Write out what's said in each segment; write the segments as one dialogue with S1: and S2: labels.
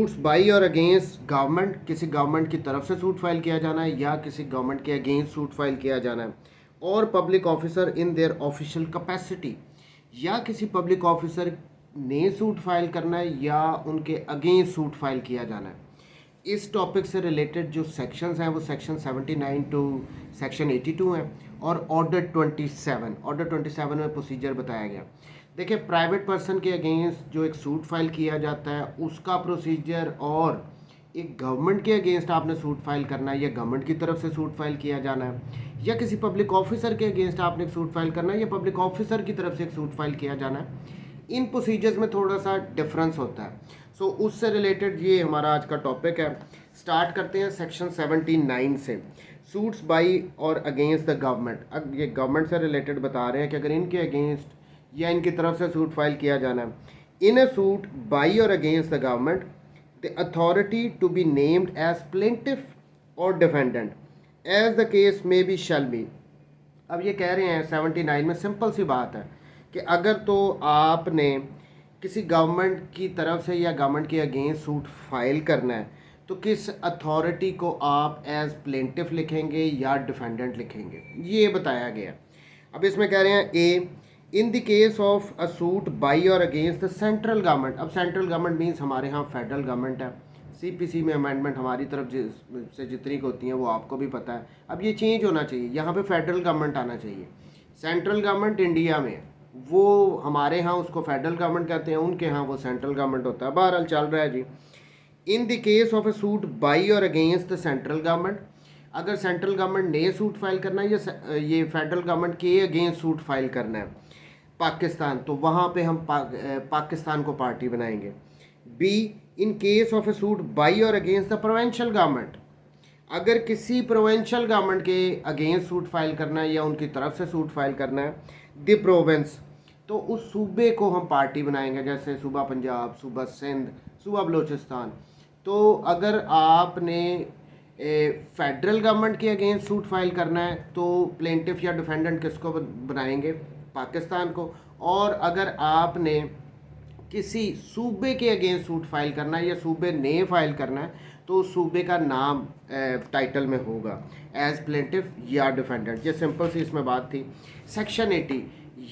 S1: Suits by or against government, किसी government की तरफ से सूट फाइल किया जाना है या किसी गवर्नमेंट के अगेंस्ट सूट फाइल किया जाना है, और public officer in their official capacity, या किसी पब्लिक ऑफिसर ने सूट फाइल करना है या उनके अगेंस्ट सूट फाइल किया जाना है। इस टॉपिक से रिलेटेड जो सेक्शंस हैं वो सेक्शन 79 टू सेक्शन 82 हैं, और ऑर्डर 27 में प्रोसीजर बताया गया। देखिए, प्राइवेट पर्सन के अगेंस्ट जो एक सूट फाइल किया जाता है उसका प्रोसीजर, और एक गवर्नमेंट के अगेंस्ट आपने सूट फाइल करना है या गवर्नमेंट की तरफ से सूट फाइल किया जाना है, या किसी पब्लिक ऑफिसर के अगेंस्ट आपने एक सूट फाइल करना है या पब्लिक ऑफिसर की तरफ से एक सूट फाइल किया जाना है, इन प्रोसीजर्स में थोड़ा सा डिफरेंस होता है। सो उससे रिलेटेड ये हमारा आज का टॉपिक है। स्टार्ट करते हैं सेक्शन 79 से, suits by or against the government. अब ये गवर्नमेंट से रिलेटेड बता रहे हैं कि अगर इनके अगेंस्ट या इनकी तरफ से सूट फाइल किया जाना है, in a suit by or against the government the authority to be named as plaintiff or defendant as the case may be shall be. अब ये कह रहे हैं 79 में, सिंपल सी बात है कि अगर तो आपने किसी गवर्नमेंट की तरफ से या गवर्नमेंट के अगेंस्ट सूट फाइल करना है तो किस अथॉरिटी को आप एज प्लेंटिफ लिखेंगे या डिफेंडेंट लिखेंगे, ये बताया गया। अब इसमें कह रहे हैं a, in the case of a suit by or against the central government. अब सेंट्रल गवर्नमेंट मीन्स हमारे यहाँ फेडरल गवर्नमेंट है। सीपीसी में अमेंडमेंट हमारी तरफ से जितनी होती हैं वो आपको भी पता है। अब ये चेंज होना चाहिए, यहाँ पे फेडरल गवर्नमेंट आना चाहिए। सेंट्रल गवर्नमेंट इंडिया में वो हमारे यहाँ उसको फेडरल गवर्नमेंट कहते हैं, उनके यहाँ वो सेंट्रल गवर्नमेंट होता है। बहरहाल चल रहा है जी। In the case of a suit by or against the central government, अगर सेंट्रल गवर्नमेंट ने सूट फाइल करना है या ये फेडरल गवर्नमेंट के अगेंस्ट सूट फाइल करना है पाकिस्तान, तो वहाँ पे हम पाकिस्तान को पार्टी बनाएंगे। B, in case of a suit by or against the provincial government, अगर किसी प्रोविंशियल गवर्नमेंट के अगेंस्ट सूट फाइल करना है या उनकी तरफ से सूट फाइल करना है द प्रोविंस, तो उस सूबे को हम पार्टी बनाएंगे, जैसे सूबा पंजाब, सूबा सिंध, सूबा बलोचिस्तान। तो अगर आपने फेडरल गवर्नमेंट के अगेंस्ट सूट फाइल करना है तो प्लेंटिफ या डिफेंडेंट किसको बनाएंगे, पाकिस्तान को। और अगर आपने किसी सूबे के अगेंस्ट सूट फाइल करना है या सूबे ने फाइल करना है तो उस सूबे का नाम टाइटल में होगा एज प्लेंटिफ या डिफेंडेंट। ये सिंपल सी इसमें बात थी। सेक्शन 80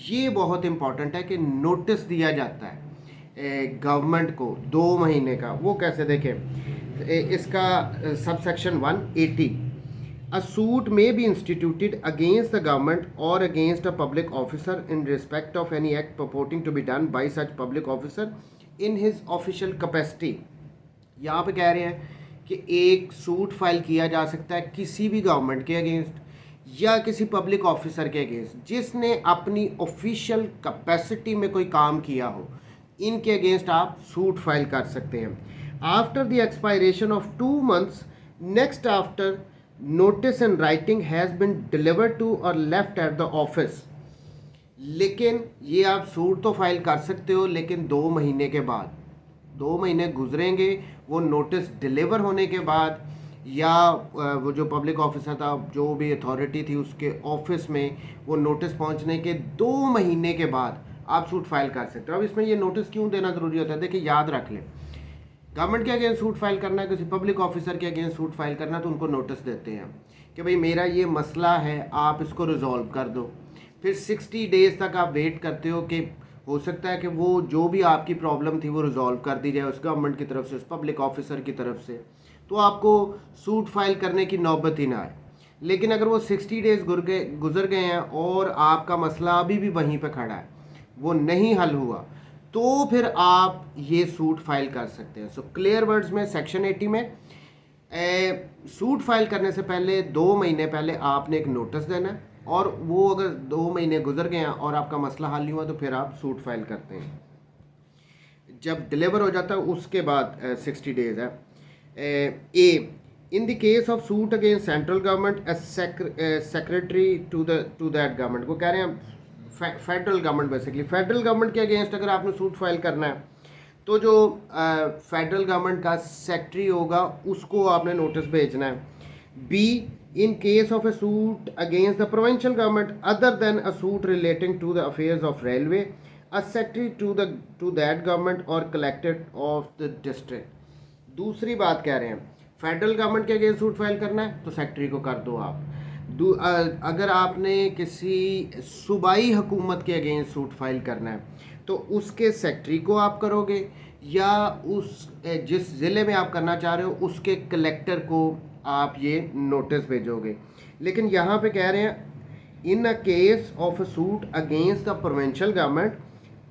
S1: ये बहुत इंपॉर्टेंट है कि नोटिस दिया जाता है गवर्नमेंट को 2 महीने का। वो कैसे देखें, इसका subsection 180, a suit may be instituted against the government or against a public officer in respect of any act purporting to be done by such public officer in his official capacity. यहाँ पे कह रहे हैं कि एक suit file किया जा सकता है किसी भी गवर्नमेंट के अगेंस्ट या किसी पब्लिक ऑफिसर के अगेंस्ट जिसने अपनी ऑफिशियल कैपेसिटी में कोई काम किया हो, इनके अगेंस्ट आप सूट फाइल कर सकते हैं। After the expiration of 2 months next after notice in writing has been delivered to or left at the office. लेकिन ये आप सूट तो फाइल कर सकते हो, लेकिन 2 महीने के बाद, 2 महीने गुजरेंगे वो नोटिस डिलीवर होने के बाद, या वो जो पब्लिक ऑफिसर था, जो भी अथॉरिटी थी, उसके ऑफिस में वो नोटिस पहुंचने के 2 महीने के बाद आप सूट फाइल कर सकते हो। अब इसमें ये नोटिस क्यों देना ज़रूरी होता है, देखिए याद रख लें, गवर्नमेंट के अगेंस्ट सूट फाइल करना है, किसी पब्लिक ऑफिसर के अगेंस्ट सूट फाइल करना है, तो उनको नोटिस देते हैं कि भाई मेरा ये मसला है, आप इसको रिजॉल्व कर दो। फिर 60 डेज़ तक आप वेट करते हो कि हो सकता है कि वो जो भी आपकी प्रॉब्लम थी वो रिजॉल्व कर दी जाए उस गवर्नमेंट की तरफ से, उस पब्लिक ऑफिसर की तरफ से, तो आपको सूट फाइल करने की नौबत ही ना आए। लेकिन अगर वो 60 डेज़ गुजर गए हैं और आपका मसला अभी भी वहीं पे खड़ा है, वो नहीं हल हुआ, तो फिर आप ये सूट फाइल कर सकते हैं। सो क्लियर वर्ड्स में सेक्शन 80 में सूट फाइल करने से पहले 2 महीने पहले आपने एक नोटिस देना है, और वो अगर 2 महीने गुजर गए हैं और आपका मसला हल नहीं हुआ तो फिर आप सूट फाइल करते हैं। जब डिलीवर हो जाता है उसके बाद 60 डेज़ है। A, in the case of suit against central government secretary to that government, वो कह रहे हैं federal government, basically federal government के अगेंस्ट अगर आपने सूट फाइल करना है तो जो फेडरल गवर्नमेंट का सेक्रेटरी होगा उसको आपने नोटिस भेजना है। B, in case of a suit against the provincial government other than a suit relating to the affairs of railway, a secretary to that government or collector of the district, दूसरी बात कह रहे हैं, federal government के against suit file करना है तो secretary को कर दो आप। अगर आपने किसी सूबाई हुकूमत के अगेंस्ट सूट फाइल करना है तो उसके सेक्रेटरी को आप करोगे, या उस जिस ज़िले में आप करना चाह रहे हो उसके कलेक्टर को आप ये नोटिस भेजोगे। लेकिन यहाँ पे कह रहे हैं in a case of a suit against the provincial government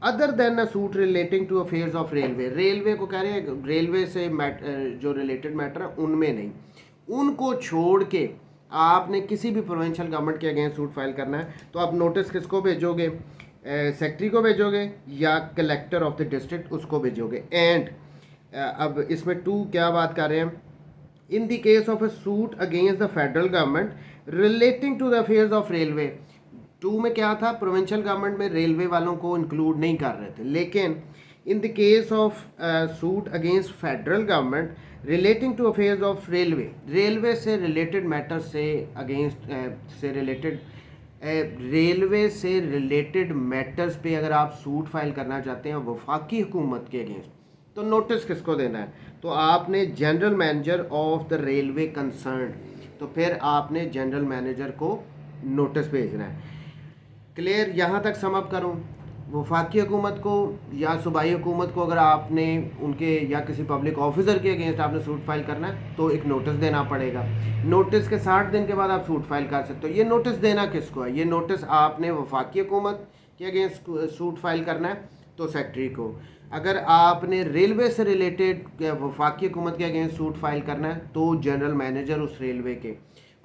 S1: other than a suit relating to affairs of railway, railway को कह रहे हैं रेलवे से जो रिलेटेड मैटर है उनमें नहीं, उनको छोड़ के आपने किसी भी प्रोविंशियल गवर्नमेंट के अगेंस्ट सूट फाइल करना है तो आप नोटिस किसको भेजोगे, सेक्रेटरी को भेजोगे या कलेक्टर ऑफ द डिस्ट्रिक्ट उसको भेजोगे। एंड अब इसमें टू क्या बात कर रहे हैं, in the case of a suit against the federal government relating to the affairs of railway, two में क्या था, प्रोविंशियल गवर्नमेंट में रेलवे वालों को इंक्लूड नहीं कर रहे थे, लेकिन in the case of suit against federal government relating to affairs of railway, railway से रिलेटेड मैटर से अगेंस्ट से रिलेटेड रेलवे से रिलेटेड मैटर्स पे अगर आप सूट फाइल करना चाहते हैं वफाकी हुकूमत के अगेंस्ट तो नोटिस किसको देना है, तो आपने general manager of the railway concern, तो फिर आपने जनरल मैनेजर को नोटिस भेजना है। क्लियर, यहाँ तक सम अप करूँ, वफाकी हुकूमत को या सूबाई हुकूमत को अगर आपने उनके या किसी पब्लिक ऑफिसर के अगेंस्ट आपने सूट फाइल करना है तो एक नोटिस देना पड़ेगा। नोटिस के 60 दिन के बाद आप सूट फाइल कर सकते हो। ये नोटिस देना किसको है, ये नोटिस आपने वफाकी हुकूमत के अगेंस्ट सूट फाइल करना है तो सेक्रेटरी को, अगर आपने रेलवे से रिलेटेड वफाकी हुकूमत के अगेंस्ट सूट फाइल करना है तो जनरल मैनेजर उस रेलवे के,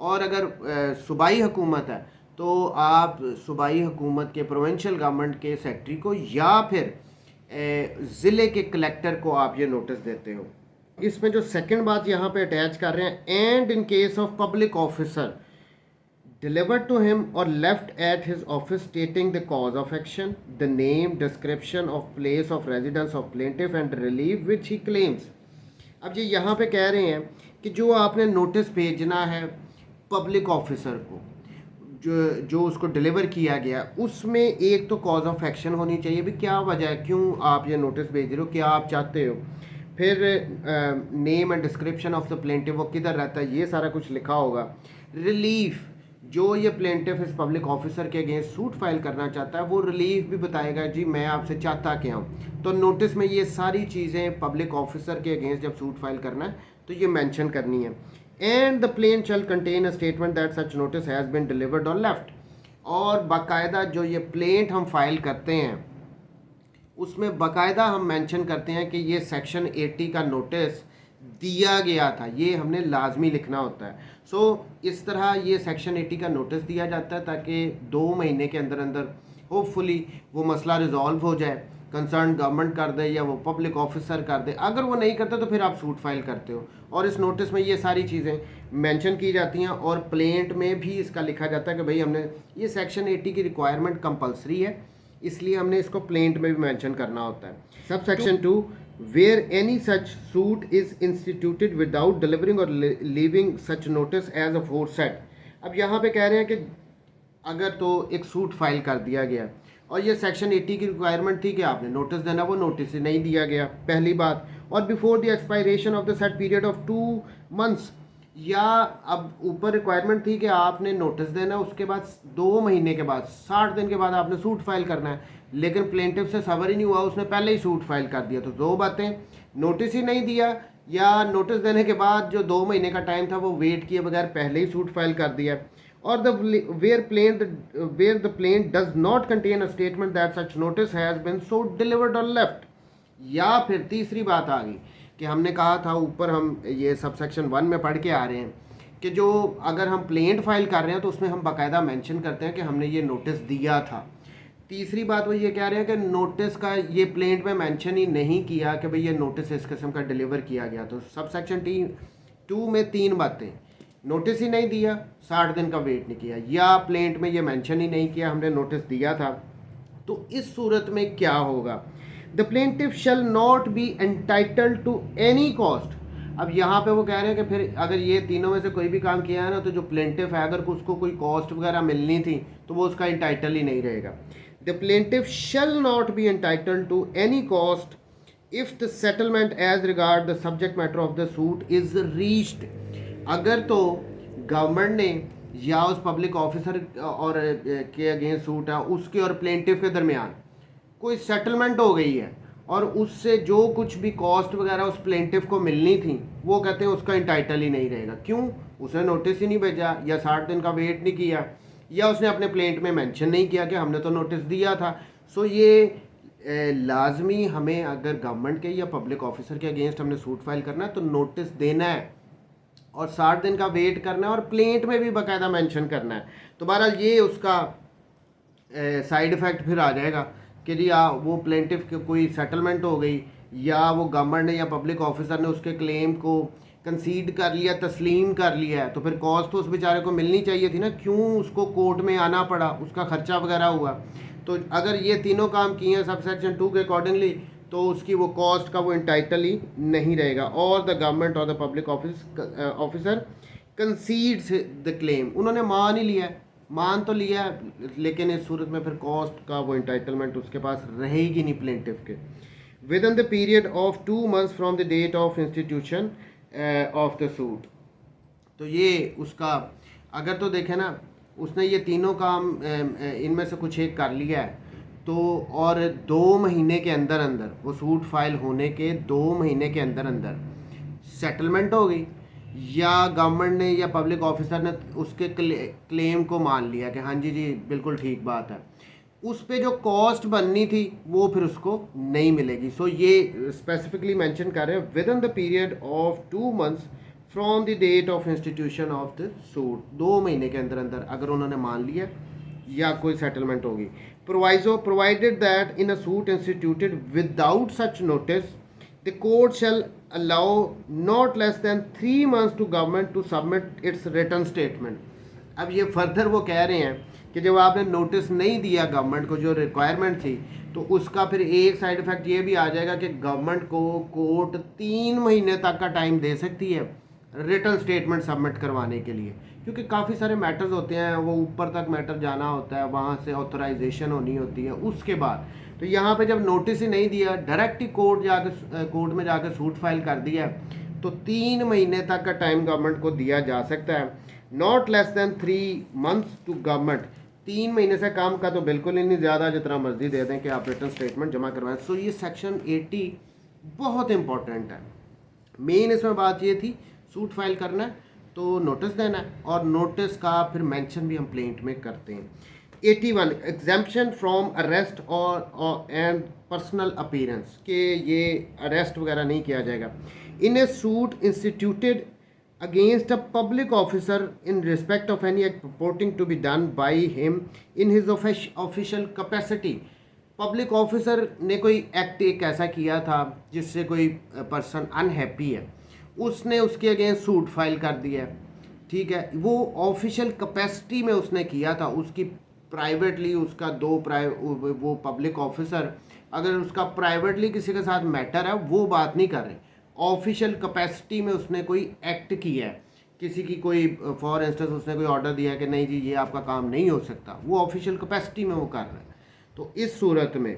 S1: और अगर सूबाई हुकूमत है तो आप सूबाई हुकूमत के प्रोविंशियल गवर्नमेंट के सेक्रेटरी को या फिर ज़िले के कलेक्टर को आप ये नोटिस देते हो। इसमें जो सेकंड बात यहाँ पे अटैच कर रहे हैं, and in case of public officer delivered to him or left at his office stating the cause of action, the name, description of place of residence of plaintiff and relief which he claims। अब ये यहाँ पे कह रहे हैं कि जो आपने नोटिस भेजना है पब्लिक ऑफिसर को, जो उसको डिलीवर किया गया, उसमें एक तो कॉज ऑफ एक्शन होनी चाहिए, भी क्या वजह है, क्यों आप ये नोटिस भेज रहे हो, क्या आप चाहते हो, फिर name and description of the plaintiff, वो किधर रहता है, ये सारा कुछ लिखा होगा। रिलीफ, जो ये प्लेंटिफ इस पब्लिक ऑफिसर के अगेंस्ट सूट फाइल करना चाहता है वो रिलीफ भी बताएगा, जी मैं आपसे चाहता क्या हूँ, तो नोटिस में ये सारी चीज़ें पब्लिक ऑफिसर के अगेंस्ट जब सूट फाइल करना है तो ये मेंशन करनी है। And the plaint shall contain a statement that such notice has been delivered or left, और बाकायदा जो ये प्लेंट हम फाइल करते हैं उसमें बाकायदा हम मेंशन करते हैं कि ये सेक्शन 80 का नोटिस दिया गया था, ये हमने लाजमी लिखना होता है। इस तरह ये सेक्शन 80 का नोटिस दिया जाता है ताकि 2 महीने के अंदर अंदर होपफुली वो मसला रिजॉल्व हो जाए, कंसर्न गवर्नमेंट कर दे या वो पब्लिक ऑफिसर कर दे, अगर वो नहीं करता तो फिर आप सूट फाइल करते हो, और इस नोटिस में ये सारी चीज़ें मेंशन की जाती हैं, और प्लेंट में भी इसका लिखा जाता है कि भाई हमने ये सेक्शन 80 की रिक्वायरमेंट कंपलसरी है, इसलिए हमने इसको प्लेंट में भी मेंशन करना होता है। Sub section 2, where any such suit is instituted without delivering or leaving such notice as aforesaid। अब यहाँ पे कह रहे हैं कि अगर तो एक सूट फाइल कर दिया गया और ये सेक्शन 80 की रिक्वायरमेंट थी कि आपने नोटिस देना, वो नोटिस ही नहीं दिया गया, पहली बात, और before the expiration of the set period of 2 months, या अब ऊपर रिक्वायरमेंट थी कि आपने नोटिस देना, उसके बाद 2 महीने के बाद 60 दिन के बाद आपने सूट फाइल करना है, लेकिन प्लेंटिफ से सबर ही नहीं हुआ, उसने पहले ही सूट फाइल कर दिया। तो 2 बातें, नोटिस ही नहीं दिया या नोटिस देने के बाद जो 2 महीने का टाइम था वो वेट किए बगैर पहले ही सूट फाइल कर दिया, और where the plaint does not contain a statement that such notice has been so delivered or left. या फिर तीसरी बात आ गई कि हमने कहा था ऊपर, हम ये सब सेक्शन 1 में पढ़ के आ रहे हैं कि जो अगर हम प्लेंट फाइल कर रहे हैं तो उसमें हम बाकायदा मेंशन करते हैं कि हमने ये नोटिस दिया था। तीसरी बात वो ये कह रहे हैं कि नोटिस का ये प्लेंट में मेंशन ही नहीं किया कि भाई ये नोटिस इस किस्म का डिलीवर किया गया, तो सब सेक्शन 2 में 3 बातें, नोटिस ही नहीं दिया, 60 दिन का वेट नहीं किया, या प्लेंट में ये मेंशन ही नहीं किया हमने नोटिस दिया था, तो इस सूरत में क्या होगा, the plaintiff shall not be entitled to any cost. अब यहाँ पे वो कह रहे हैं कि फिर अगर ये तीनों में से कोई भी काम किया है ना, तो जो प्लेंटिफ है अगर उसको कोई कॉस्ट वगैरह मिलनी थी तो वो उसका इंटाइटल ही नहीं रहेगा। The plaintiff shall not be entitled to any cost if the settlement as regard the subject matter of the suit is reached, अगर तो गवर्नमेंट ने या उस पब्लिक ऑफिसर और के अगेंस्ट सूट है उसके और प्लेंटिफ के दरमियान कोई सेटलमेंट हो गई है और उससे जो कुछ भी कॉस्ट वगैरह उस प्लेंटिफ को मिलनी थी वो कहते हैं उसका इंटाइटल ही नहीं रहेगा। क्यों? उसने नोटिस ही नहीं भेजा या 60 दिन का वेट नहीं किया या उसने अपने प्लेंट में मेंशन नहीं किया कि हमने तो नोटिस दिया था। सो ये लाजमी हमें अगर गवर्नमेंट के या पब्लिक ऑफिसर के अगेंस्ट हमने सूट फाइल करना है तो नोटिस देना है और 60 दिन का वेट करना है और प्लेंट में भी बाकायदा मेंशन करना है। तो बहरहाल ये उसका साइड इफ़ेक्ट फिर आ जाएगा कि जी वो प्लेंटिफ की कोई सेटलमेंट हो गई या वो गवर्नमेंट ने या पब्लिक ऑफिसर ने उसके क्लेम को कंसीड कर लिया, तस्लीम कर लिया है, तो फिर कॉस्ट तो उस बेचारे को मिलनी चाहिए थी ना। क्यों उसको कोर्ट में आना पड़ा, उसका खर्चा वगैरह हुआ। तो अगर ये तीनों काम किए हैं सब सेक्शन 2 के अकॉर्डिंगली तो उसकी वो कॉस्ट का वो इंटाइटल ही नहीं रहेगा। और द गवर्नमेंट और the public officer कंसीड्स the claim, उन्होंने मान ही लिया है, मान तो लिया है, लेकिन इस सूरत में फिर कॉस्ट का वो इंटाइटलमेंट उसके पास रहेगी नहीं प्लेंटिफ के। Within the period of 2 months from the date of institution of the suit. तो ये उसका अगर तो देखें ना उसने ये तीनों काम इनमें से कुछ एक कर लिया है तो और 2 महीने के अंदर अंदर वो सूट फाइल होने के 2 महीने के अंदर अंदर सेटलमेंट हो गई या गवर्नमेंट ने या पब्लिक ऑफिसर ने उसके क्लेम को मान लिया कि हाँ जी जी बिल्कुल ठीक बात है, उस पे जो कॉस्ट बननी थी वो फिर उसको नहीं मिलेगी। सो ये स्पेसिफिकली मेंशन कर रहे हैं within the period of 2 months from the date of institution of the suit. 2 महीने के अंदर अंदर अगर उन्होंने मान लिया या कोई सेटलमेंट होगी। Proviso provided that in a suit instituted without such notice the court shell allow not less than 3 months to government to submit its written statement। अब ये फर्दर वो कह रहे हैं कि जब आपने नोटिस नहीं दिया गवर्नमेंट को जो रिक्वायरमेंट थी तो उसका फिर एक साइड इफ़ेक्ट ये भी आ जाएगा कि गवर्नमेंट को कोर्ट 3 महीने तक का टाइम दे सकती है रिटन स्टेटमेंट सबमिट करवाने के लिए, क्योंकि काफ़ी सारे मैटर्स होते हैं, वो ऊपर तक मैटर जाना होता है, वहाँ से ऑथराइजेशन होनी होती है उसके बाद। तो यहाँ पे जब नोटिस ही नहीं दिया डायरेक्ट ही कोर्ट में जाकर सूट फाइल कर दिया तो 3 महीने तक का टाइम गवर्नमेंट को दिया जा सकता है। Not less than 3 months to government, 3 महीने से कम का तो बिल्कुल ही नहीं, ज़्यादा जितना मर्जी दे दें कि आप रिटर्न स्टेटमेंट जमा करवाएं। सो ये सेक्शन 80 बहुत इंपॉर्टेंट है। मेन इसमें बात ये थी सूट फाइल करना है तो नोटिस देना है और नोटिस का फिर मेंशन भी हम प्लेंट में करते हैं। 81 एग्जाम्पशन फ्रॉम अरेस्ट और एंड पर्सनल अपीयरेंस, के ये अरेस्ट वगैरह नहीं किया जाएगा। In a suit instituted against a public officer in respect of any act purporting to be done by him in his official capacity। Public officer ने कोई act एक ऐसा किया था जिससे कोई पर्सन अनहैप्पी है, उसने उसके अगेंस्ट सूट फाइल कर दिया है, ठीक है, वो ऑफिशियल कैपेसिटी में उसने किया था, उसकी प्राइवेटली उसका वो पब्लिक ऑफिसर अगर उसका प्राइवेटली किसी के साथ मैटर है वो बात नहीं कर रहे, ऑफिशियल कैपेसिटी में उसने कोई एक्ट किया है, किसी की कोई फॉर इंस्टेंस उसने कोई ऑर्डर दिया है कि नहीं जी ये आपका काम नहीं हो सकता, वो ऑफिशियल कैपेसिटी में वो कर रहा है। तो इस सूरत में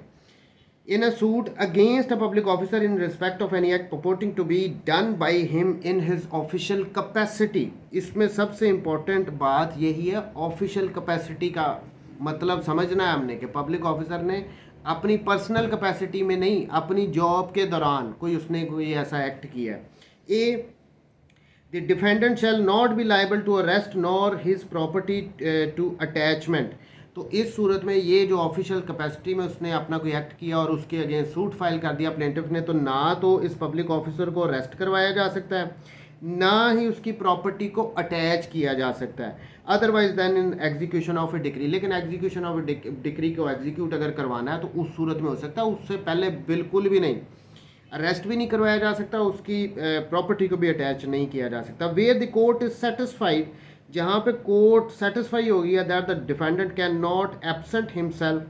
S1: in a suit against a public officer in respect of any act purporting to be done by him in his official capacity, इसमें सबसे इम्पोर्टेंट बात यही है, ऑफिशियल कैपेसिटी का मतलब समझना है हमने कि पब्लिक ऑफिसर ने अपनी पर्सनल कैपेसिटी में नहीं, अपनी जॉब के दौरान उसने कोई ऐसा एक्ट किया है। A the defendant shall not be liable to arrest nor his property to attachment. तो इस सूरत में ये जो ऑफिशियल कैपेसिटी में उसने अपना कोई एक्ट किया और उसके अगेंस्ट सूट फाइल कर दिया प्लेंटिफ ने, तो ना तो इस पब्लिक ऑफिसर को अरेस्ट करवाया जा सकता है ना ही उसकी प्रॉपर्टी को अटैच किया जा सकता है, otherwise than in execution of a decree. लेकिन एग्जीक्यूशन ऑफ ए डिक्री को एग्जीक्यूट अगर करवाना है तो उस सूरत में हो सकता है, उससे पहले बिल्कुल भी नहीं, अरेस्ट भी नहीं करवाया जा सकता, उसकी प्रॉपर्टी को भी अटैच नहीं किया जा सकता। Where the court is satisfied, जहाँ पे कोर्ट सेटिस्फाई हो गया that the defendant can not absent himself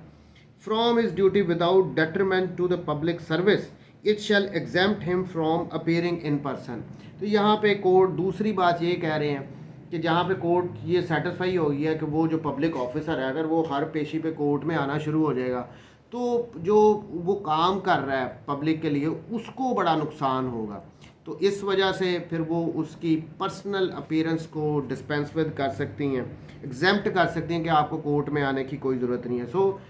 S1: from his duty without detriment to the public service, it shall exempt him from appearing in person. तो यहाँ पे court दूसरी बात ये कह रहे हैं कि जहाँ पे कोर्ट ये सेटिस्फाई हो गया कि वो जो पब्लिक ऑफिसर है अगर वो हर पेशी पे कोर्ट में आना शुरू हो जाएगा तो जो वो काम कर रहा है पब्लिक के लिए उसको बड़ा नुकसान होगा। तो इस वजह से फिर वो उसकी पर्सनल अपीयरेंस को डिस्पेंस विद कर सकती हैं, एग्जेम्प्ट कर सकती हैं कि आपको कोर्ट में आने की कोई ज़रूरत नहीं है। सो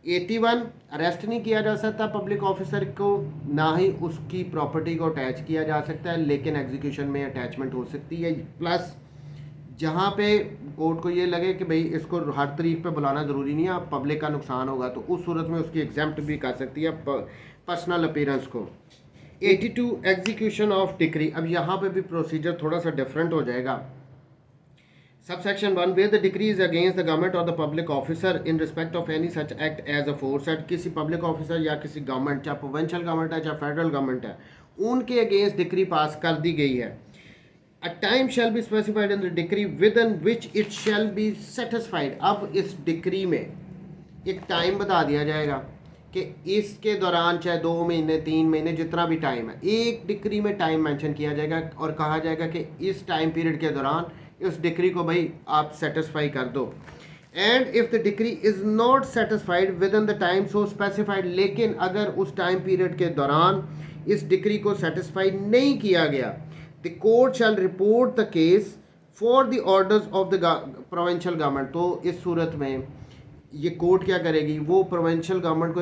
S1: 81 अरेस्ट नहीं किया जा सकता पब्लिक ऑफिसर को, ना ही उसकी प्रॉपर्टी को अटैच किया जा सकता है, लेकिन एग्जीक्यूशन में अटैचमेंट हो सकती है। प्लस जहाँ पे कोर्ट को ये लगे कि भाई इसको हर तारीख पे बुलाना ज़रूरी नहीं है, आप पब्लिक का नुकसान होगा, तो उस सूरत में उसकी एग्जाम्प्ट भी कर सकती है पर्सनल अपीयरेंस को। 82 एग्जीक्यूशन ऑफ डिक्री। अब यहाँ पे भी प्रोसीजर थोड़ा सा डिफरेंट हो जाएगा। Subsection 1 where the decree is against the government or the public officer in respect of any such act as aforesaid, किसी पब्लिक ऑफिसर या किसी गवर्नमेंट, चाहे प्रोविंशियल गवर्नमेंट है चाहे फेडरल गवर्नमेंट है, उनके अगेंस्ट डिक्री पास कर दी गई है। A time shall be specified in the decree within which it shall be satisfied। अब इस डिक्री में एक टाइम बता दिया जाएगा कि इसके दौरान चाहे 2 महीने 3 महीने जितना भी टाइम है, एक डिक्री में टाइम मेंशन किया जाएगा और कहा जाएगा कि इस टाइम पीरियड के दौरान इस डिक्री को भाई आप सेटिस्फाई कर दो। And if the decree is not satisfied with in the time so specified, लेकिन अगर उस टाइम पीरियड के दौरान इस डिक्री को सेटिस्फाई नहीं किया गया, the court shell report the case for the orders of the provincial government. तो इस सूरत में ये कोर्ट क्या करेगी, वो प्रोविंशियल गवर्नमेंट को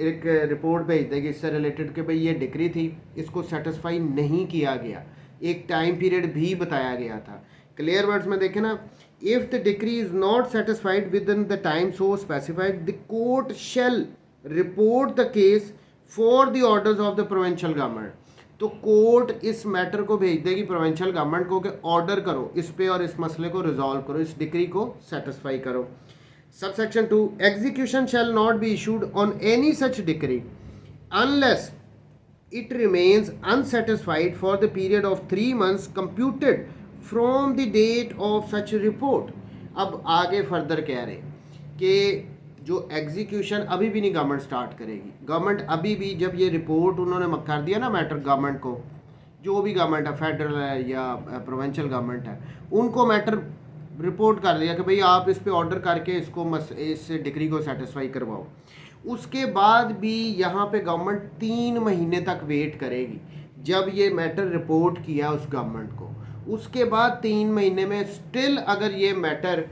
S1: एक रिपोर्ट भेज देगी इससे रिलेटेड कि भाई ये डिक्री थी, इसको सेटिस्फाई नहीं किया गया, एक टाइम पीरियड भी बताया गया था। क्लियर वर्ड्स में देखें ना, if the decree is not satisfied with in the time so specified the court shell report the case for the orders of the provincial government. तो कोर्ट इस मैटर को भेज देगी प्रोविंशियल गवर्नमेंट को कि ऑर्डर करो इस पे और इस मसले को रिजॉल्व करो, इस डिक्री को सेटिस्फाई करो। Subsection 2 execution shall not be issued on any such decree unless it remains unsatisfied for the period of 3 months computed from the date of such report। अब आगे फर्दर कह रहे कि जो एग्जीक्यूशन अभी भी नहीं गवर्नमेंट स्टार्ट करेगी। गवर्नमेंट अभी भी जब ये रिपोर्ट उन्होंने कर दिया ना मैटर गवर्नमेंट को, जो भी गवर्नमेंट है फेडरल है या प्रोविंशियल गवर्नमेंट है, उनको मैटर रिपोर्ट कर दिया कि भाई आप इस पे ऑर्डर करके इसको इस डिक्री को सेटिस्फाई करवाओ। उसके बाद भी यहाँ पे गवर्नमेंट 3 महीने तक वेट करेगी जब ये मैटर रिपोर्ट किया उस गवर्नमेंट को। उसके बाद 3 महीने में स्टिल अगर ये मैटर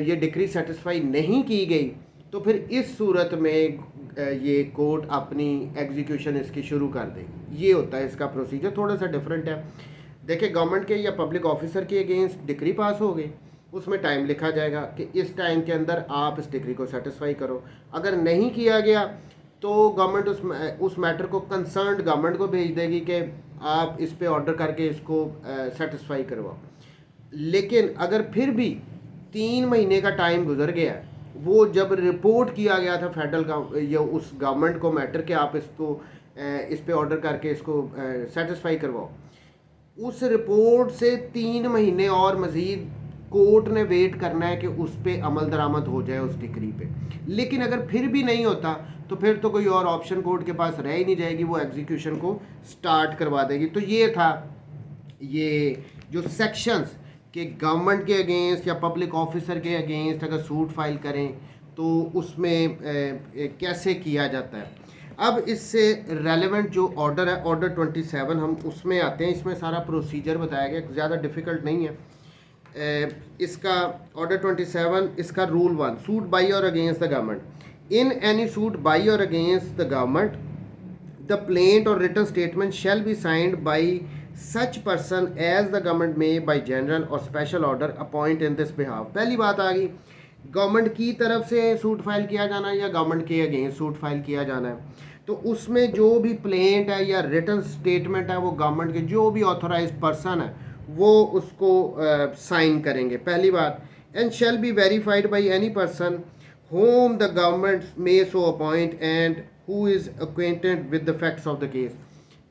S1: ये डिक्री सेटिस्फाई नहीं की गई तो फिर इस सूरत में ये कोर्ट अपनी एग्जीक्यूशन इसकी शुरू कर देगी। ये होता है इसका प्रोसीजर, थोड़ा सा डिफरेंट है। देखिए गवर्नमेंट के या पब्लिक ऑफिसर के अगेंस्ट डिक्री पास हो गई, उसमें टाइम लिखा जाएगा कि इस टाइम के अंदर आप इस डिक्री को सेटिस्फाई करो। अगर नहीं किया गया तो गवर्नमेंट उस मैटर को कंसर्न्ड गवर्नमेंट को भेज देगी कि आप इस पे ऑर्डर करके इसको सेटिस्फाई करवाओ। लेकिन अगर फिर भी 3 महीने का टाइम गुजर गया, वो जब रिपोर्ट किया गया था फेडरल या उस गवर्नमेंट को मैटर कि आप इसको इस पे ऑर्डर करके इसको सेटिस्फाई करवाओ, उस रिपोर्ट से 3 महीने और मज़ीद कोर्ट ने वेट करना है कि उस पर अमल दरामद हो जाए उस डिक्री पे। लेकिन अगर फिर भी नहीं होता तो फिर तो कोई और ऑप्शन कोर्ट के पास रह ही नहीं जाएगी, वो एग्जीक्यूशन को स्टार्ट करवा देगी। तो ये था ये जो सेक्शंस कि गवर्नमेंट के अगेंस्ट या पब्लिक ऑफिसर के अगेंस्ट अगर सूट फाइल करें तो उसमें कैसे किया जाता है। अब इससे रेलेवेंट जो ऑर्डर है ऑर्डर 27 हम उसमें आते हैं। इसमें सारा प्रोसीजर बताया गया, ज़्यादा डिफ़िकल्ट नहीं है। इसका ऑर्डर 27 इसका rule 1 suit by or against the government. In any suit by or against the government the plaint or written statement shall be signed by such person as the government may by general or special order appoint in this behalf. पहली बात आ गई, government की तरफ से suit file किया जाना है या गवर्नमेंट के अगेंस्ट सूट फाइल किया जाना है, तो उसमें जो भी प्लेंट है या रिटन स्टेटमेंट है वो गवर्नमेंट के जो भी ऑथोराइज्ड पर्सन है वो उसको साइन करेंगे। पहली बात, and shall be verified by any person whom the government may so appoint and who is acquainted with the facts of the case.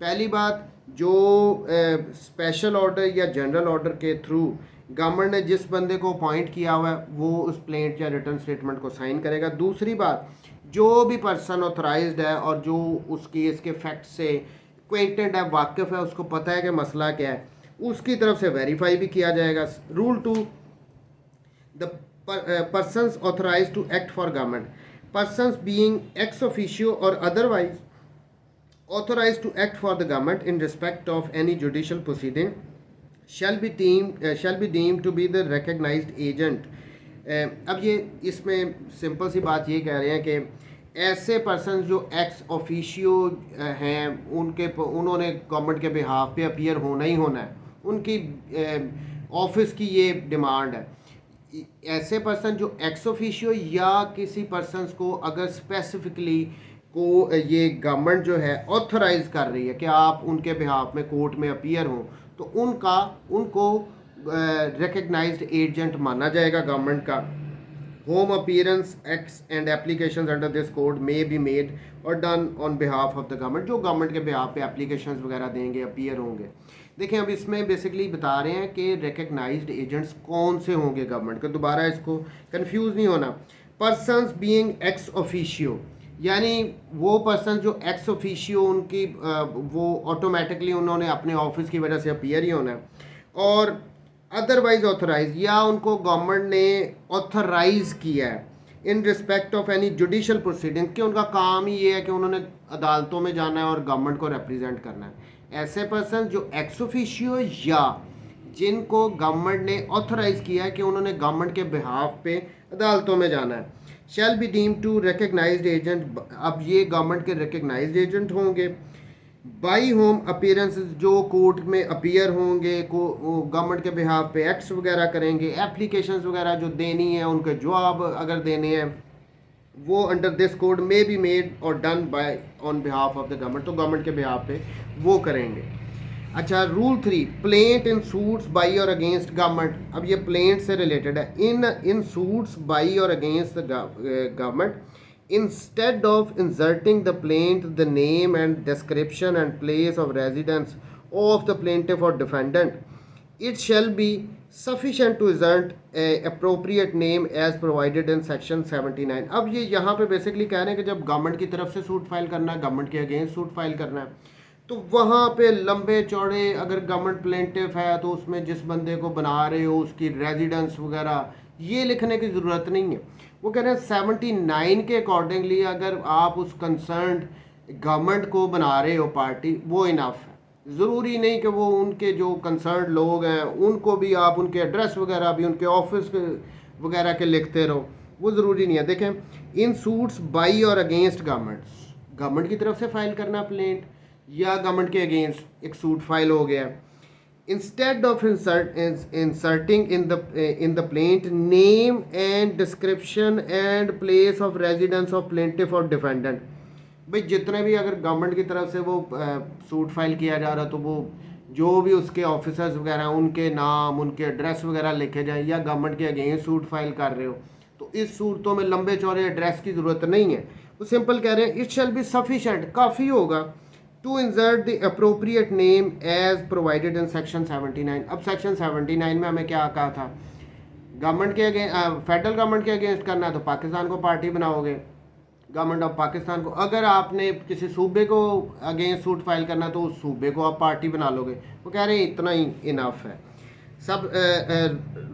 S1: पहली बात, जो स्पेशल ऑर्डर या जनरल ऑर्डर के थ्रू गवर्नमेंट ने जिस बंदे को अपॉइंट किया हुआ है वो उस प्लेंट या रिटर्न स्टेटमेंट को साइन करेगा। दूसरी बात, जो भी पर्सन ऑथराइज्ड है और जो उस केस के फैक्ट से एक्वेंटेड है, वाकिफ़ है, उसको पता है कि मसला क्या है, उसकी तरफ से वेरीफाई भी किया जाएगा। Rule 2 the persons authorised to act for government. persons being ex officio or otherwise authorized to act for the government in respect of any judicial proceeding shall be deemed to be the recognized agent. अब ये इसमें simple सी बात ये कह रहे हैं कि ऐसे पर्सन जो एक्स ऑफिशियो हैं उन्होंने गवर्नमेंट के बिहाफ पे अपीयर होना ही होना है, उनकी ऑफिस की ये डिमांड है। ऐसे पर्सन जो एक्स ऑफिशियो या किसी पर्सन को अगर स्पेसिफिकली को ये गवर्नमेंट जो है ऑथराइज कर रही है कि आप उनके बिहाफ में कोर्ट में अपीयर हों, तो उनको रिकग्नाइज्ड एजेंट माना जाएगा गवर्नमेंट का। Home appearance acts and applications under this code may be made or done on behalf of the government, जो गवर्नमेंट के बिहाफ पे एप्लीकेशंस वगैरह देंगे, अपीयर होंगे। देखें अब इसमें बेसिकली बता रहे हैं कि रिकग्नाइज्ड एजेंट्स कौन से होंगे गवर्नमेंट के, दोबारा इसको कंफ्यूज नहीं होना। पर्सनस बीइंग एक्स ऑफिशियो, यानी वो पर्सन जो एक्स ऑफिशियो उनकी वो ऑटोमेटिकली उन्होंने अपने ऑफिस की वजह से अपीयर ही होना है, और अदरवाइज ऑथराइज या उनको गवर्नमेंट ने ऑथराइज किया है इन respect of any judicial proceeding, कि उनका काम ही ये है कि उन्होंने अदालतों में जाना है और गवर्नमेंट को रिप्रेजेंट करना है। ऐसे पर्सन जो एक्स ऑफिशियो या जिनको गवर्नमेंट ने ऑथराइज किया है कि उन्होंने गवर्नमेंट के बिहाफ पे अदालतों में जाना है, shall be deem to recognised agent. अब ये गवर्नमेंट के रिकग्नाइज्ड एजेंट होंगे। बाई होम अपीयरेंस, जो कोर्ट में अपीयर होंगे, गवर्नमेंट के बिहाफ पे एक्ट्स वगैरह करेंगे, एप्लीकेशंस वगैरह जो देनी है, उनके जवाब अगर देने हैं, वो under this code may be made or done by on behalf of the government, तो गवर्नमेंट के बिहाफ पे वो करेंगे। अच्छा, rule 3, plaint in suits by or against government. अब ये प्लेंट से रिलेटेड है। In suits by or against the government, instead of inserting the plaint the name and description and place of residence of the plaintiff or defendant, it shall be sufficient to insert a appropriate name as provided in section 79। अब ये यहाँ पे basically कह रहे हैं कि जब government की तरफ से सूट फाइल करना है, गवर्नमेंट के अगेंस्ट सूट फाइल करना है, तो वहाँ पे लंबे चौड़े अगर गवर्नमेंट प्लेंटिफ है तो उसमें जिस बंदे को बना रहे हो उसकी रेजिडेंस वगैरह ये लिखने की ज़रूरत नहीं है। वो कह रहे हैं 79 के अकॉर्डिंगली अगर आप उस कंसर्न गवर्नमेंट को बना रहे हो पार्टी, वो इनफ है। ज़रूरी नहीं कि वो उनके जो कंसर्न लोग हैं उनको भी आप उनके एड्रेस वगैरह भी उनके ऑफिस वगैरह के लिखते रहो, वो ज़रूरी नहीं है। देखें, इन suits by or against government की तरफ से फाइल करना प्लेंट या गवर्नमेंट के अगेंस्ट एक सूट फाइल हो गया। Instead of inserting in the plaint name and description and place of residence of plaintiff or defendant, भाई जितने भी अगर गवर्नमेंट की तरफ से वो सूट फाइल किया जा रहा तो वो जो भी उसके ऑफिसर्स वगैरह उनके नाम उनके एड्रेस वगैरह लिखे जाए, या गवर्नमेंट के अगेंस्ट सूट फाइल कर रहे हो तो इस सूरतों में लंबे चौड़े एड्रेस की ज़रूरत नहीं है। वो सिंपल कह रहे हैं इट शैल बी सफिशेंट, काफ़ी होगा to insert the appropriate name as provided in section 79। अब सेक्शन 79 में हमें क्या कहा था, गवर्नमेंट के फेडरल गवर्नमेंट के अगेंस्ट करना है तो पाकिस्तान को पार्टी बनाओगे, गवर्नमेंट ऑफ पाकिस्तान को। अगर आपने किसी सूबे को अगेंस्ट सूट फाइल करना तो उस सूबे को आप पार्टी बना लोगे। वो कह रहे हैं इतना ही इनफ है। सब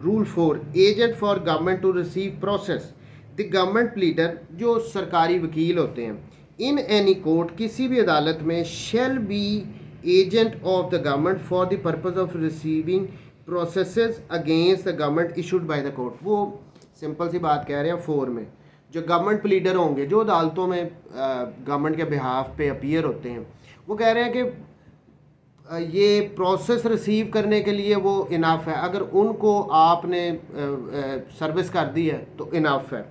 S1: rule 4, agent for government to receive process the government pleader, जो सरकारी वकील होते हैं इन एनी कोर्ट, किसी भी अदालत में, shall be agent of the government for the purpose of receiving processes against the government issued by the court. वो सिंपल सी बात कह रहे हैं 4 में, जो गवर्नमेंट प्लीडर होंगे जो अदालतों में गवर्नमेंट के बिहाफ पे अपीयर होते हैं, वो कह रहे हैं कि ये प्रोसेस रिसीव करने के लिए वो इनफ है। अगर उनको आपने सर्विस कर दी है तो इनफ है।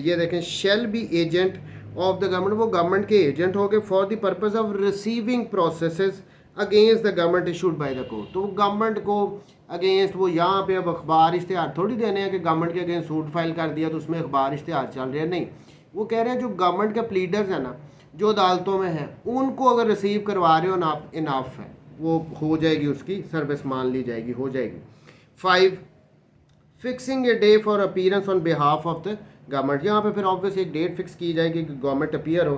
S1: ये देखें, shall be agent of the government, वो गवर्नमेंट के एजेंट हो गए for the purpose of receiving processes against the government issued by the court. तो गवर्नमेंट को अगेंस्ट वो यहाँ पे अब अखबार इश्तेहार थोड़ी देने हैं कि गवर्नमेंट के अगेंस्ट सूट फाइल कर दिया तो उसमें अखबार इश्तेहार चल रहे हैं, नहीं। वो कह रहे हैं जो गवर्नमेंट के प्लीडर्स हैं ना, जो अदालतों में हैं, उनको अगर रिसीव करवा रहे हो ना, इनाफ है, वो हो जाएगी, उसकी सर्विस मान ली जाएगी, हो जाएगी। 5, fixing a day for appearance on behalf of the government. यहाँ पे फिर ऑब्वियसली एक डेट फिक्स की जाएगी कि गवर्नमेंट अपीयर हो।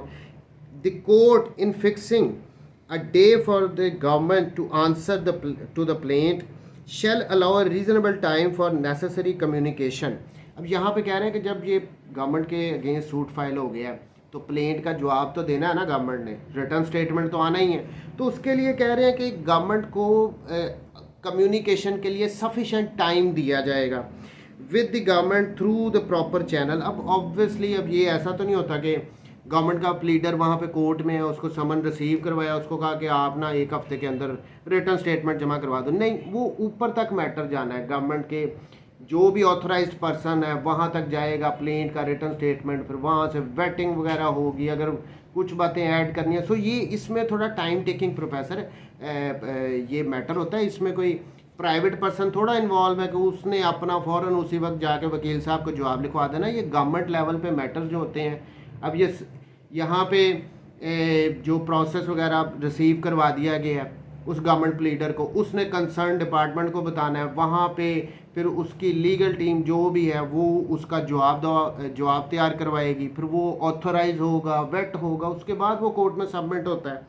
S1: The court in fixing a day for the government to answer to the plaint shall allow a reasonable time for necessary communication। अब यहाँ पे कह रहे हैं कि जब ये गवर्नमेंट के अगेंस्ट सूट फाइल हो गया तो प्लेंट का जवाब तो देना है ना, गवर्नमेंट ने रिटर्न स्टेटमेंट तो आना ही है। तो उसके लिए कह रहे हैं कि गवर्नमेंट को कम्युनिकेशन के लिए सफिशेंट टाइम दिया जाएगा with the government through the proper channel. अब ऑब्वियसली अब ये ऐसा तो नहीं होता कि गवर्नमेंट का प्लीडर वहाँ पे कोर्ट में है, उसको समन रिसीव करवाया, उसको कहा कि आप ना 1 हफ्ते के अंदर रिटर्न स्टेटमेंट जमा करवा दो। नहीं, वो ऊपर तक मैटर जाना है, गवर्नमेंट के जो भी ऑथराइज्ड पर्सन है वहाँ तक जाएगा प्लेंट का रिटर्न स्टेटमेंट, फिर वहाँ से वेटिंग वगैरह होगी, अगर कुछ बातें ऐड करनी है। सो ये इसमें थोड़ा टाइम टेकिंग प्रोफेसर ये मैटर होता है। इसमें कोई प्राइवेट पर्सन थोड़ा इन्वॉल्व है कि उसने अपना फ़ौरन उसी वक्त जाके वकील साहब को जवाब लिखवा देना। ये गवर्नमेंट लेवल पे मैटर्स जो होते हैं, अब ये यहाँ पे जो प्रोसेस वगैरह रिसीव करवा दिया गया है उस गवर्नमेंट प्लीडर को, उसने कंसर्न डिपार्टमेंट को बताना है, वहाँ पे फिर उसकी लीगल टीम जो भी है वो उसका जवाब तैयार करवाएगी, फिर वो ऑथोराइज होगा, वेट होगा, उसके बाद वो कोर्ट में सबमिट होता है।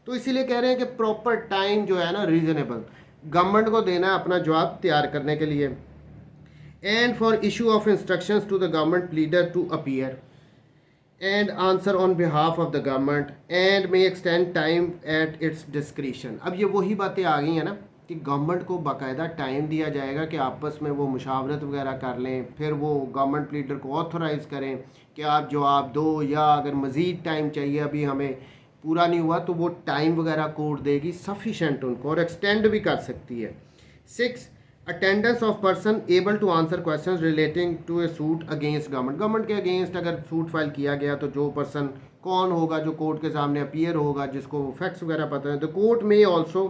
S1: तो इसीलिए कह रहे हैं कि प्रॉपर टाइम जो है ना रीजनेबल गवर्नमेंट को देना है अपना जवाब तैयार करने के लिए। And for issue of instructions to the government pleader to appear and answer on behalf of the government and may extend time at its discretion। अब ये वही बातें आ गई हैं ना कि गवर्नमेंट को बाकायदा टाइम दिया जाएगा कि आपस में वो मुशावरत वगैरह कर लें, फिर वो गवर्नमेंट लीडर को ऑथराइज़ करें कि आप जवाब दो, या अगर मज़ीद टाइम चाहिए अभी हमें पूरा नहीं हुआ तो वो टाइम वगैरह कोर्ट देगी सफिशेंट उनको, और एक्सटेंड भी कर सकती है। 6 attendance of person able to answer question relating to a suit against government के अगेंस्ट अगर सूट फाइल किया गया तो जो पर्सन कौन होगा जो कोर्ट के सामने अपीयर होगा, जिसको फैक्ट्स वगैरह पता है। द कोर्ट में also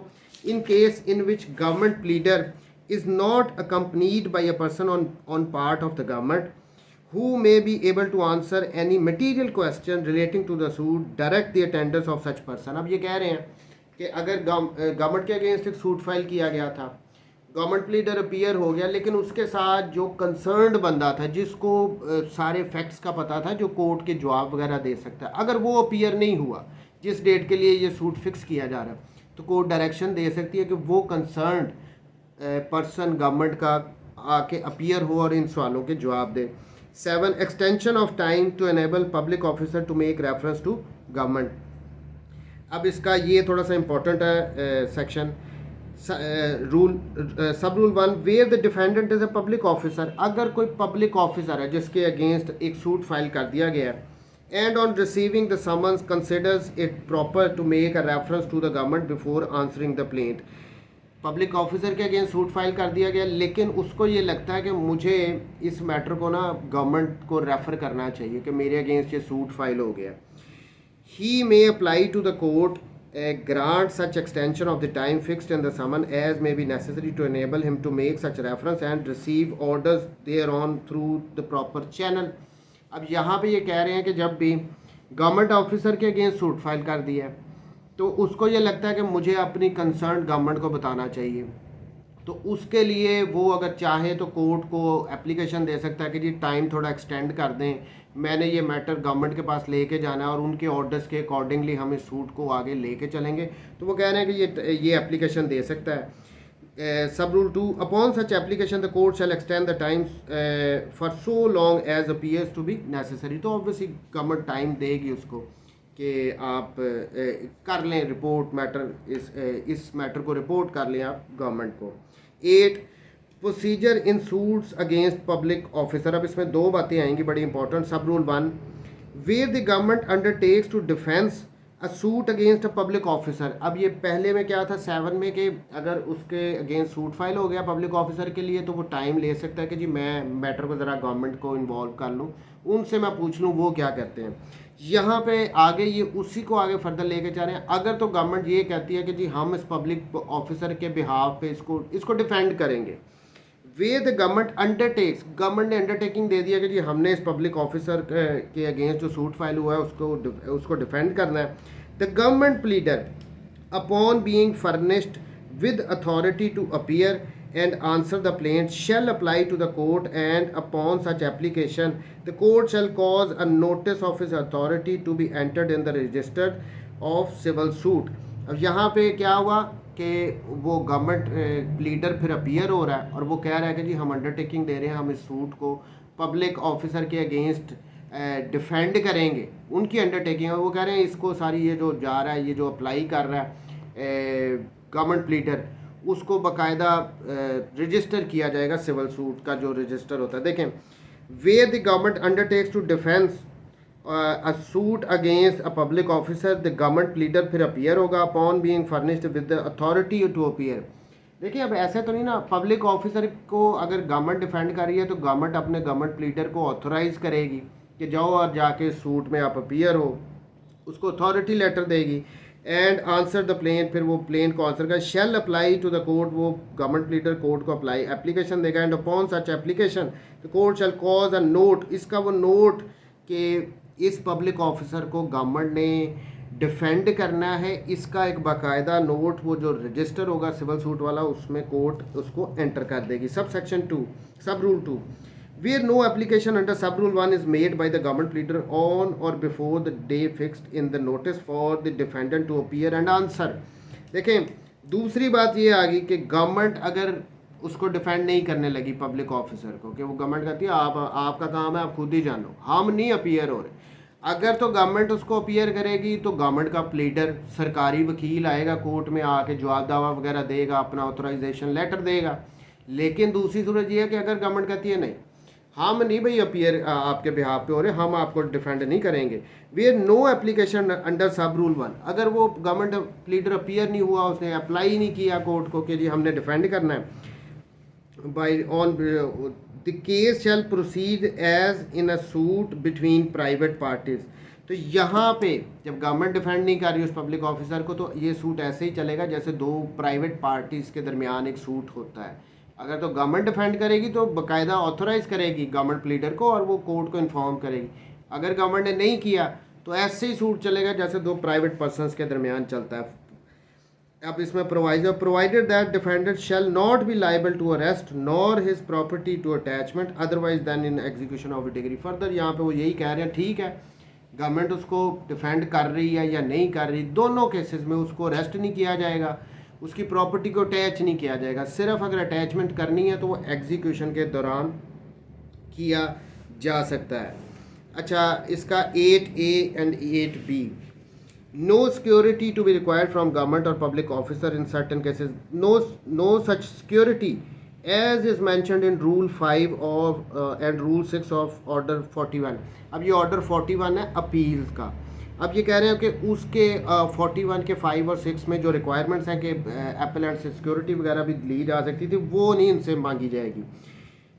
S1: in case in which government pleader is not accompanied by a person on part of the government who may be able to answer any material question relating to the suit direct the attendance of such person। अब ये कह रहे हैं कि अगर government के against एक suit file किया गया था, गवर्नमेंट प्लीडर अपीयर हो गया, लेकिन उसके साथ जो कंसर्न्ड बंदा था जिसको सारे फैक्ट्स का पता था, जो कोर्ट के जवाब वगैरह दे सकता है, अगर वो अपीयर नहीं हुआ जिस डेट के लिए ये सूट फिक्स किया जा रहा है, तो कोर्ट डायरेक्शन दे सकती है कि वो कंसर्न्ड पर्सन गवर्नमेंट का आके अपीयर हो और इन सवालों के जवाब दे। 7 extension of time to enable public officer to make reference to government. अब इसका ये थोड़ा सा इम्पोर्टेंट है section rule sub rule 1 where the defendant is a public officer. अगर कोई पब्लिक ऑफिसर है जिसके अगेंस्ट एक सूट फाइल कर दिया गया है, and on receiving the summons considers it proper to make a reference to the government before answering the plaint. Public officer के अगेंस्ट सूट फाइल कर दिया गया, लेकिन उसको ये लगता है कि मुझे इस मैटर को ना गवर्नमेंट को रेफ़र करना चाहिए कि मेरे अगेंस्ट ये सूट फाइल हो गया। He may apply to the court grant such extension of the time fixed in the summon as may be necessary to enable him to make such reference and receive orders thereon through the proper channel। अब यहाँ पे ये कह रहे हैं कि जब भी गवर्नमेंट ऑफिसर के अगेंस्ट सूट फाइल कर दिया है तो उसको ये लगता है कि मुझे अपनी कंसर्न गवर्नमेंट को बताना चाहिए, तो उसके लिए वो अगर चाहे तो कोर्ट को एप्लीकेशन दे सकता है कि जी टाइम थोड़ा एक्सटेंड कर दें, मैंने ये मैटर गवर्नमेंट के पास लेके जाना है और उनके ऑर्डर्स के अकॉर्डिंगली हम इस सूट को आगे लेके चलेंगे। तो वो कह रहे हैं कि ये एप्लीकेशन दे सकता है। सब rule 2 upon such application the court shall extend the time for so long as appears to be necessary. तो ऑब्वियसली गवर्नमेंट टाइम देगी उसको कि आप कर लें रिपोर्ट मैटर, इस मैटर को रिपोर्ट कर लें आप गवर्नमेंट को। 8 procedure in suits against public officer. अब इसमें दो बातें आएंगी बड़ी important. Sub rule 1 where the government undertakes to defence a suit against a public officer. अब ये पहले में क्या था 7 में कि अगर उसके अगेंस्ट सूट फाइल हो गया पब्लिक ऑफिसर के लिए तो वो टाइम ले सकता है कि जी मैं मैटर को ज़रा गवर्नमेंट को इन्वॉल्व कर लूँ, उनसे मैं पूछ लूँ वो क्या कहते हैं। यहाँ पे आगे ये उसी को आगे फर्दर लेके जा रहे हैं। अगर तो गवर्नमेंट ये कहती है कि जी हम इस पब्लिक ऑफिसर के बिहाफ पे इसको डिफेंड करेंगे, where the government undertakes, government ने अंडरटेकिंग दे दिया कि जी हमने इस पब्लिक ऑफिसर के अगेंस्ट जो सूट फाइल हुआ है उसको डिफेंड करना है। The government pleader upon being furnished with authority to appear and answer the plaint shall apply to the court, and upon such application the court shall cause a notice of his authority to be entered in the register of civil suit। अब यहाँ पे क्या हुआ कि वो government leader फिर appear हो रहा है और वो कह रहा है कि जी हम अंडरटेकिंग दे रहे हैं हम इस सूट को पब्लिक ऑफिसर के अगेंस्ट डिफेंड करेंगे, उनकी अंडरटेकिंग है। वो कह रहे हैं इसको सारी ये जो जा रहा है, ये जो अप्लाई कर रहा है गवर्नमेंट प्लीडर, उसको बाकायदा रजिस्टर किया जाएगा, सिविल सूट का जो रजिस्टर होता है। देखें, where the government undertakes to defence a suit against a public officer, the government pleader फिर अपीयर होगा upon being furnished with the authority to appear. देखिए, अब ऐसे तो नहीं ना, पब्लिक ऑफिसर को अगर गवर्नमेंट डिफेंड कर रही है तो गवर्नमेंट अपने गवर्नमेंट प्लीडर को ऑथोराइज करेगी कि जाओ और जाके सूट में आप अपीयर हो, उसको अथॉरिटी लेटर देगी एंड आंसर द प्लेन, फिर वो प्लेन को आंसर का shall apply to the court, वो गवर्नमेंट प्लीडर कोर्ट को अप्लाई एप्लीकेशन देगा and upon such application the court shall cause a note, इसका वो नोट कि इस पब्लिक ऑफिसर को गवर्नमेंट ने डिफेंड करना है, इसका एक बाकायदा नोट वो जो रजिस्टर होगा सिविल सूट वाला, उसमें कोर्ट उसको एंटर कर देगी। सब सेक्शन 2 सब rule 2, where no application under sub rule 1 is made by the government pleader on or before the day fixed in the notice for the defendant to appear and answer। देखें, दूसरी बात ये आ गई कि government अगर उसको defend नहीं करने लगी पब्लिक ऑफिसर को, कि वो गवर्नमेंट कहती है आपका काम है, आप खुद ही जानो, हम नहीं अपीयर हो रहे। अगर तो गवर्नमेंट उसको अपीयर करेगी तो गवर्नमेंट का प्लीडर सरकारी वकील आएगा कोर्ट में, आके जवाब दावा वगैरह देगा, अपना ऑथराइजेशन लेटर देगा। लेकिन दूसरी सूरत ये है कि अगर गवर्नमेंट कहती है नहीं, हम नहीं भाई अपीयर आपके बिहाफ पे हो रहे, हम आपको डिफेंड नहीं करेंगे, where no application under sub rule 1, अगर वो गवर्नमेंट प्लीडर अपीयर नहीं हुआ, उसने अप्लाई नहीं किया कोर्ट को कि जी हमने डिफेंड करना है, by on the case shall proceed as in a suit between private parties. तो यहाँ पे जब गवर्नमेंट डिफेंड नहीं कर रही उस पब्लिक ऑफिसर को, तो ये सूट ऐसे ही चलेगा जैसे दो प्राइवेट पार्टीज़ के दरमियान एक सूट होता है। अगर तो गवर्नमेंट डिफेंड करेगी तो बाकायदा ऑथोराइज करेगी गवर्नमेंट प्लीडर को और वो कोर्ट को इन्फॉर्म करेगी। अगर गवर्नमेंट ने नहीं किया तो ऐसे ही सूट चलेगा जैसे दो प्राइवेट पर्सनस के दरमियान चलता है। अब इसमें provided that defendant shall not be liable to arrest nor his property to attachment otherwise than in execution of decree. Further यहाँ पे वो यही कह रहे हैं, ठीक है गवर्नमेंट उसको डिफेंड कर रही है या नहीं कर रही, दोनों केसेस में उसको अरेस्ट नहीं किया जाएगा, उसकी प्रॉपर्टी को अटैच नहीं किया जाएगा। सिर्फ अगर अटैचमेंट करनी है तो वो एग्जीक्यूशन के दौरान किया जा सकता है। अच्छा, इसका 8A and 8B, no security to be required from government or public officer in certain cases, no such security as is mentioned in rule 5 of and rule 6 of order 41। अब ये ऑर्डर 41 है अपील का। अब ये कह रहे हैं कि उसके 41 के 5 और 6 में जो रिक्वायरमेंट्स हैं कि एपेलेंट से सिक्योरिटी वगैरह भी ली जा सकती थी, वो नहीं इनसे मांगी जाएगी।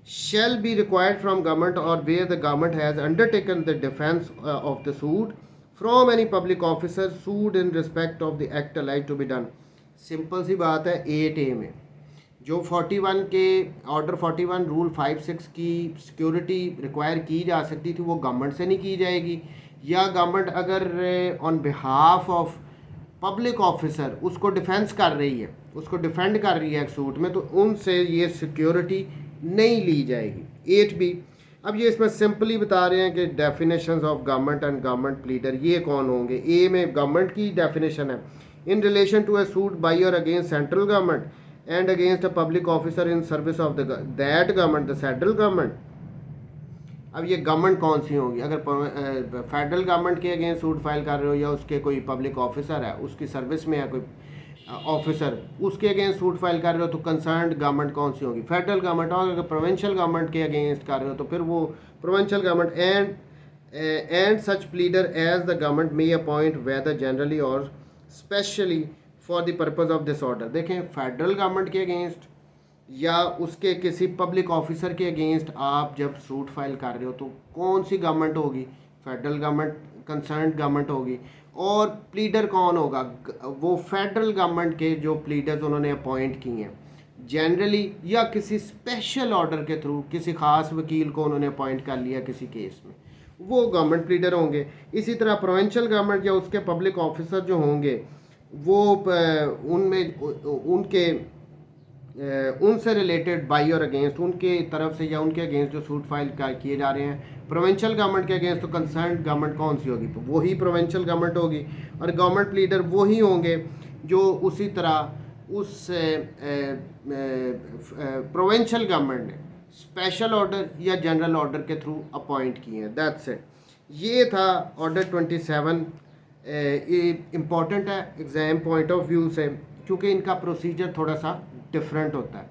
S1: Shall be required from government or where the government has undertaken the defence of the suit from any public officer sued in respect of the act alleged to be done. Simple सी बात है, 8A में जो 41 के order 41 rule 5-6 की security require की जा सकती थी वो गवर्नमेंट से नहीं की जाएगी, या गवर्नमेंट अगर on behalf of public officer उसको डिफेंस कर रही है, उसको डिफेंड कर रही है एक सूट में, तो उनसे ये सिक्योरिटी नहीं ली जाएगी। 8B, अब ये इसमें सिंपली बता रहे हैं कि definitions of government and government pleader ये कौन होंगे। ए में गवर्नमेंट की डेफिनेशन है, in relation to a suit by or against central government and against a public officer in service of that government the federal government. अब ये government कौन सी होगी, अगर फेडरल गवर्नमेंट के अगेंस्ट सूट फाइल कर रहे हो या उसके कोई पब्लिक ऑफिसर है उसकी सर्विस में है कोई ऑफिसर, उसके अगेंस्ट सूट फाइल कर रहे हो तो कंसर्न्ड गवर्नमेंट कौन सी होगी, फेडरल गवर्नमेंट। और अगर प्रोविंशियल गवर्नमेंट के अगेंस्ट कर रहे हो तो फिर वो provincial government and such pleader as the government may appoint whether generally or specially for the purpose of this order. देखें, फेडरल गवर्नमेंट के अगेंस्ट या उसके किसी पब्लिक ऑफिसर के अगेंस्ट आप जब सूट फाइल कर रहे हो तो कौन सी गवर्नमेंट होगी, फेडरल गवर्नमेंट कंसर्न्ड गवर्नमेंट होगी। और प्लीडर कौन होगा, वो फेडरल गवर्नमेंट के जो प्लीडर्स उन्होंने अपॉइंट किए हैं जनरली या किसी स्पेशल ऑर्डर के थ्रू, किसी ख़ास वकील को उन्होंने अपॉइंट कर लिया किसी केस में, वो गवर्नमेंट प्लीडर होंगे। इसी तरह प्रोविंशियल गवर्नमेंट या उसके पब्लिक ऑफिसर जो होंगे वो उनमें उनके उनसे रिलेटेड बाई और अगेंस्ट उनके तरफ से या उनके अगेंस्ट जो सूट फाइल किए जा रहे हैं प्रोविंशियल गवर्नमेंट के अगेंस्ट, तो कंसर्न्ड गवर्नमेंट कौन सी होगी, तो वही प्रोविंशियल गवर्नमेंट होगी। और गवर्नमेंट लीडर वही होंगे जो उसी तरह उस प्रोविंशियल गवर्नमेंट ने स्पेशल ऑर्डर या जनरल ऑर्डर के थ्रू अपॉइंट किए हैं। That's it. ये था ऑर्डर 27। इम्पॉर्टेंट है एग्ज़ाम पॉइंट ऑफ व्यू से, क्योंकि इनका प्रोसीजर थोड़ा सा डिफरेंट होता है।